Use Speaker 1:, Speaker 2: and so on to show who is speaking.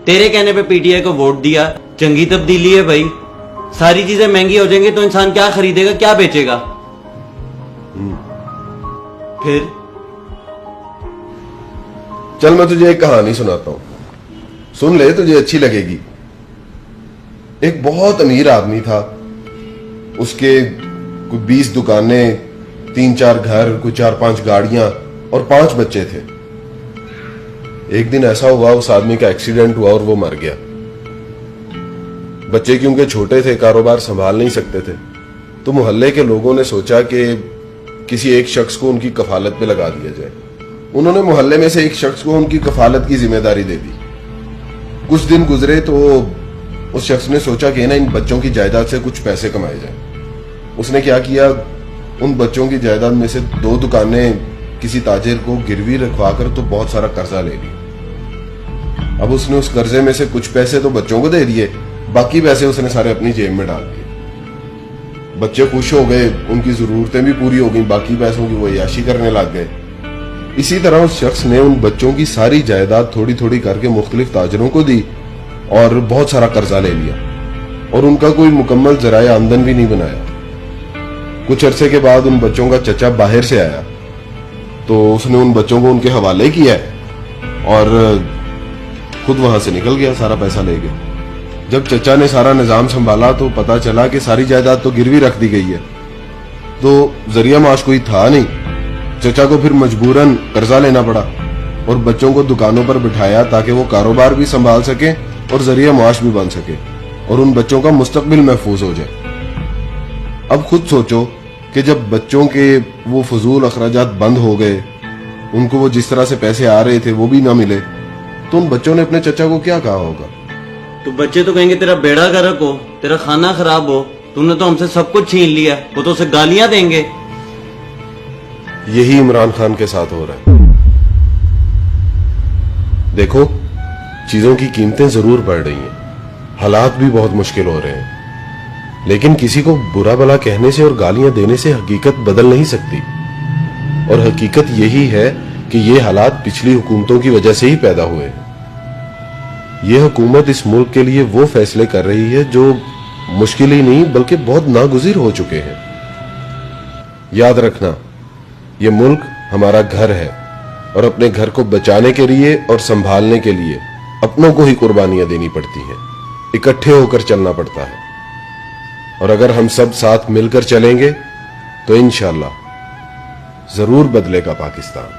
Speaker 1: तेरे कहने पे पीटीआई को वोट दिया, चंगी तब्दीली है भाई। सारी चीजें महंगी हो जाएंगी तो इंसान क्या खरीदेगा, क्या बेचेगा? फिर
Speaker 2: चल मैं तुझे एक कहानी सुनाता हूं, सुन ले, तुझे अच्छी लगेगी। एक बहुत अमीर आदमी था, उसके कोई 20 दुकानें, 3-4 घर, कोई 4-5 गाड़ियां और 5 बच्चे थे। एक दिन ऐसा हुआ, उस आदमी का एक्सीडेंट हुआ और वो मर गया। बच्चे क्योंकि छोटे थे, कारोबार संभाल नहीं सकते थे, तो मोहल्ले के लोगों ने सोचा कि किसी एक शख्स को उनकी कफालत पे लगा दिया जाए। उन्होंने मोहल्ले में से एक शख्स को उनकी कफालत की जिम्मेदारी दे दी। कुछ दिन गुजरे तो उस शख्स ने सोचा कि ना इन बच्चों की जायदाद से कुछ पैसे कमाए जाए। उसने क्या किया, उन बच्चों की जायदाद में से 2 दुकानें किसी ताजिर को गिरवी रखवाकर तो बहुत सारा कर्जा ले लिया। अब उसने उस कर्जे में से कुछ पैसे तो बच्चों को दे दिए, बाकी पैसे उसने सारे अपनी जेब में डाल दिए। बच्चे खुश हो गए, उनकी जरूरतें भी पूरी हो गई, बाकी पैसों की वो याशी करने लग गए। इसी तरह उस शख्स ने उन बच्चों की सारी जायदाद थोड़ी थोड़ी करके मुख्तलिफ ताजरों को दी और बहुत सारा कर्जा ले लिया और उनका कोई मुकम्मल जराए आमदन भी नहीं बनाया। कुछ अरसे के बाद उन बच्चों का चचा बाहर से आया तो उसने उन बच्चों को उनके हवाले किया और खुद वहां से निकल गया, सारा पैसा ले गया। जब चचा ने सारा निजाम संभाला तो पता चला कि सारी जायदाद तो गिरवी रख दी गई है, तो जरिया माश कोई था नहीं। चचा को फिर मजबूरन कर्जा लेना पड़ा और बच्चों को दुकानों पर बिठाया ताकि वो कारोबार भी संभाल सके और जरिया माश भी बन सके और उन बच्चों का मुस्तकबिल महफूज हो जाए। अब खुद सोचो कि जब बच्चों के वो फजूल अखराजात बंद हो गए, उनको वो जिस तरह से पैसे आ रहे थे वो भी ना मिले, तो उन बच्चों ने अपने चचा को क्या कहा होगा?
Speaker 1: तो बच्चे तो कहेंगे तेरा बेड़ा गर्क हो, तेरा खाना खराब हो, तूने तो हमसे सब कुछ छीन लिया। वो तो उसे गालियां देंगे।
Speaker 2: यही इमरान खान के साथ हो रहा है। देखो, चीजों की कीमतें जरूर बढ़ रही हैं, हालात भी बहुत मुश्किल हो रहे हैं, लेकिन किसी को बुरा भला कहने से और गालियां देने से हकीकत बदल नहीं सकती। और हकीकत यही है कि ये हालात पिछली हुकूमतों की वजह से ही पैदा हुए हैं। ये हुकूमत इस मुल्क के लिए वो फैसले कर रही है जो मुश्किल ही नहीं बल्कि बहुत नागुज़िर हो चुके हैं। याद रखना, ये मुल्क हमारा घर है और अपने घर को बचाने के लिए और संभालने के लिए अपनों को ही कुर्बानियां देनी पड़ती हैं, इकट्ठे होकर चलना पड़ता है। और अगर हम सब साथ मिलकर चलेंगे तो इंशाअल्लाह जरूर बदलेगा पाकिस्तान।